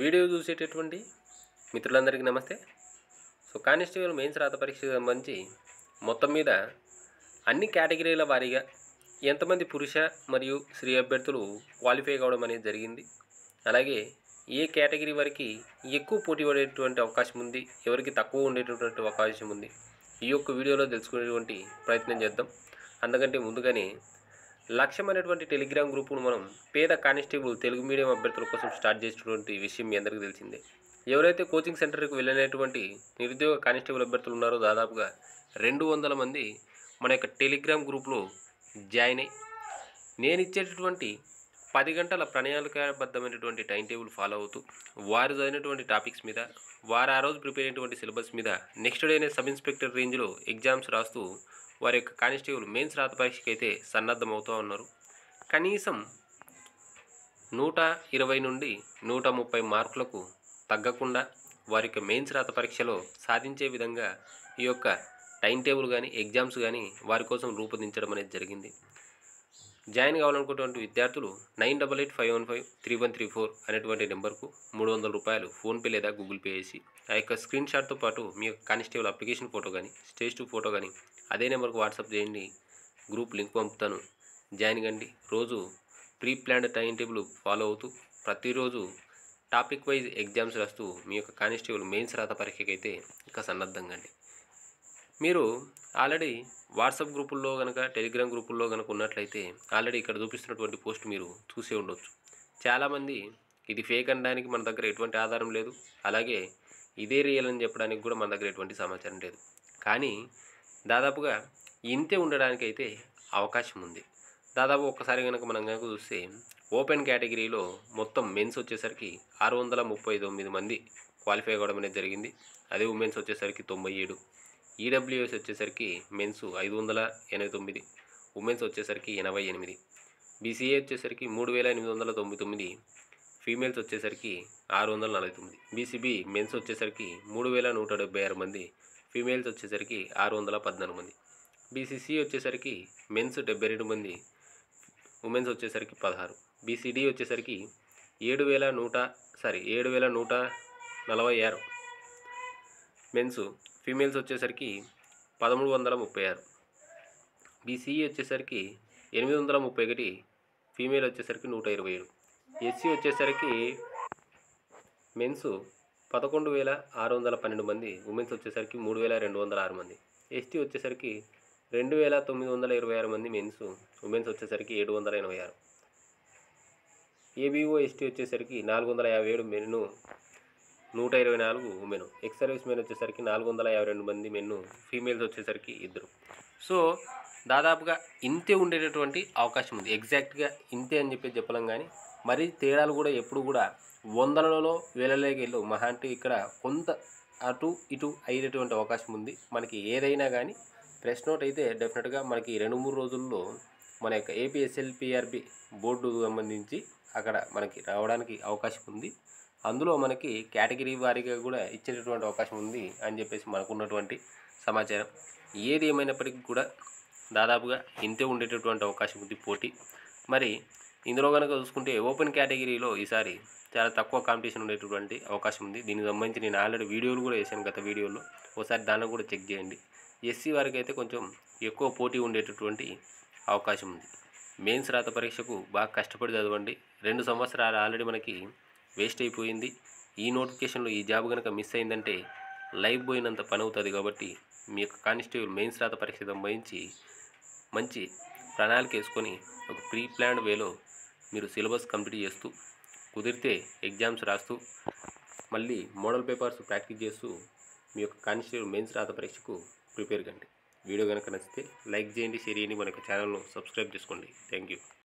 Video చూసేటటువంటి మిత్రులందరికీ నమస్తే. సో కానిస్టేబుల్ మెయిన్స్ రాత పరీక్షకు సంబంధించి మొత్తం మీద అన్ని కేటగిరీల వారీగా ఎంతమంది పురుష మరియు స్త్రీ అభ్యర్థులు క్వాలిఫై కావడం అనేది జరిగింది, అలాగే ఏ కేటగిరీ వారికి ఎక్కువ పోటీ పడేటువంటి అవకాశం ఉంది, ఎవరికి తక్కువ ఉండేటటువంటి అవకాశం ఉంది, ఈ యొక్క వీడియోలో తెలుసుకునేటువంటి ప్రయత్నం చేద్దాం. అందుకంటే ముందుగానే లక్ష్యం అనేటువంటి టెలిగ్రామ్ గ్రూపును మనం పేద కానిస్టేబుల్ తెలుగు మీడియం అభ్యర్థుల కోసం స్టార్ట్ చేసినటువంటి విషయం మీ అందరికీ తెలిసిందే. ఎవరైతే కోచింగ్ సెంటర్కి వెళ్ళినటువంటి నిరుద్యోగ కానిస్టేబుల్ అభ్యర్థులు ఉన్నారో దాదాపుగా 200 మంది మన యొక్క టెలిగ్రామ్ గ్రూప్లో జాయిన్ అయ్యి నేను ఇచ్చేటటువంటి 10 గంటల ప్రణాళికాబద్ధమైనటువంటి టైం టేబుల్ ఫాలో అవుతూ వారు చదివినటువంటి టాపిక్స్ మీద, వారు ఆ రోజు ప్రిపేర్ అయినటువంటి సిలబస్ మీద నెక్స్ట్ డేనే సబ్ ఇన్స్పెక్టర్ రేంజ్లో ఎగ్జామ్స్ రాస్తూ వారి యొక్క కానిస్టేబుల్ మెయిన్స్ రాత పరీక్షకి అయితే సన్నద్ధమవుతూ ఉన్నారు. కనీసం 120 నుండి 130 మార్కులకు తగ్గకుండా వారి యొక్క మెయిన్స్ రాత పరీక్షలో సాధించే విధంగా ఈ యొక్క టైం టేబుల్ కానీ ఎగ్జామ్స్ కానీ వారి కోసం రూపొందించడం అనేది జరిగింది. జాయిన్ కావాలనుకున్నటువంటి విద్యార్థులు 9885153134 అనేటువంటి నెంబర్కు 300 రూపాయలు ఫోన్పే లేదా గూగుల్ పే చేసి ఆ యొక్క స్క్రీన్ షాట్తో పాటు మీ యొక్క కానిస్టేబుల్ అప్లికేషన్ ఫోటో కానీ స్టేజ్ 2 ఫోటో కానీ అదే నెంబర్కు వాట్సాప్ చేయండి. గ్రూప్ లింక్ పంపుతాను, జాయిన్ కండి. రోజు pre planned time table follow అవుతూ ప్రతిరోజు టాపిక్ వైజ్ ఎగ్జామ్స్ రాస్తూ మీ యొక్క కానిస్టేబుల్ మెయిన్స్ రాత పరీక్షకి అయితే ఇంకా సన్నద్ధంగా అండి. మీరు ఆల్రెడీ వాట్సాప్ గ్రూపుల్లో కనుక టెలిగ్రామ్ గ్రూపుల్లో కనుక ఉన్నట్లయితే ఆల్రెడీ ఇక్కడ చూపిస్తున్నటువంటి పోస్ట్ మీరు చూసే ఉండొచ్చు. చాలామంది ఇది ఫేక్ అనడానికి మన దగ్గర ఎటువంటి ఆధారం లేదు, అలాగే ఇదే రియల్ అని చెప్పడానికి కూడా మన దగ్గర ఎటువంటి సమాచారం లేదు. కానీ దాదాపుగా ఇంతే ఉండడానికైతే అవకాశం ఉంది. దాదాపు ఒక్కసారి కనుక మనం కనుక చూస్తే ఓపెన్ కేటగిరీలో మొత్తం మెన్స్ వచ్చేసరికి 639 మంది క్వాలిఫై అవ్వడం అనేది జరిగింది. అదే ఉమెన్స్ వచ్చేసరికి 97, ఈడబ్ల్యూఎస్ వచ్చేసరికి మెన్స్ 589, ఉమెన్స్ వచ్చేసరికి 88, బీసీఏ వచ్చేసరికి 3899, ఫీమేల్స్ వచ్చేసరికి 649, బీసీబీ మెన్స్ వచ్చేసరికి 3176 మంది, ఫీమేల్స్ వచ్చేసరికి 614 మంది, బీసీసీ వచ్చేసరికి మెన్స్ 72 మంది, ఉమెన్స్ వచ్చేసరికి 16, బీసీడీ వచ్చేసరికి 7146 మెన్స్, ఫీమేల్స్ వచ్చేసరికి 1336, బీసీఈ వచ్చేసరికి 831, ఫీమేల్ వచ్చేసరికి 127, ఎస్సీ వచ్చేసరికి మెన్స్ 11612 మంది, ఉమెన్స్ వచ్చేసరికి 3206 మంది, ఎస్టీ వచ్చేసరికి 2926 మంది మెన్స్, ఉమెన్స్ వచ్చేసరికి 786, ఏబీఓ ఎస్టీ వచ్చేసరికి 457 men, 124 women, ex service men వచ్చేసరికి 452 మంది మెన్ను, ఫీమేల్స్ వచ్చేసరికి 2. సో దాదాపుగా ఇంతే ఉండేటటువంటి అవకాశం ఉంది. ఎగ్జాక్ట్గా ఇంతే అని చెప్పలేం, కానీ మరి తేడాలు కూడా ఎప్పుడు కూడా 100లలో 1000లోకి వెళ్ళు. మహా అంటే ఇక్కడ కొంత అటు ఇటు అయ్యేటటువంటి అవకాశం ఉంది. మనకి ఏదైనా కానీ ప్రెస్ నోట్ అయితే డెఫినెట్గా మనకి 2-3 రోజుల్లో మన యొక్క ఏపీఎస్ఎల్పిఆర్బి బోర్డు సంబంధించి అక్కడ మనకి రావడానికి అవకాశం ఉంది. అందులో మనకి కేటగిరీ వారీగా కూడా ఇచ్చేటటువంటి అవకాశం ఉంది అని చెప్పేసి మనకున్నటువంటి సమాచారం. ఏది ఏమైనప్పటికీ కూడా దాదాపుగా ఇంతే ఉండేటటువంటి అవకాశం ఉంది పోటీ. మరి ఇందులో కనుక చూసుకుంటే ఓపెన్ కేటగిరీలో ఈసారి చాలా తక్కువ కాంపిటీషన్ ఉండేటటువంటి అవకాశం ఉంది. దీనికి సంబంధించి నేను ఆల్రెడీ వీడియోలు కూడా వేసాను, గత వీడియోలో ఒకసారి దాన్ని కూడా చెక్ చేయండి. ఎస్సీ వారికి అయితే కొంచెం ఎక్కువ పోటీ ఉండేటటువంటి అవకాశం ఉంది. మెయిన్స్ రాత పరీక్షకు బాగా కష్టపడి చదవండి. 2 సంవత్సరాలు ఆల్రెడీ మనకి వేస్ట్ అయిపోయింది. ఈ నోటిఫికేషన్లో ఈ జాబ్ కనుక మిస్ అయిందంటే లైఫ్ పోయినంత పని అవుతుంది. కాబట్టి మీ యొక్క కానిస్టేబుల్ మెయిన్స్ రాత పరీక్ష సంబంధించి మంచి ప్రణాళిక వేసుకొని ఒక ప్రీ ప్లాన్డ్ వేలో మీరు సిలబస్ కంప్లీట్ చేస్తూ, కుదిరితే ఎగ్జామ్స్ రాస్తూ, మళ్ళీ మోడల్ పేపర్స్ ప్రాక్టీస్ చేస్తూ మీ యొక్క కానిస్టేబుల్ మెయిన్స్ రాత పరీక్షకు ప్రిపేర్ కండి. వీడియో కనుక నచ్చితే లైక్ చేయండి, షేర్ చేయండి, మన యొక్క ఛానల్ను సబ్స్క్రైబ్ చేసుకోండి. Thank you.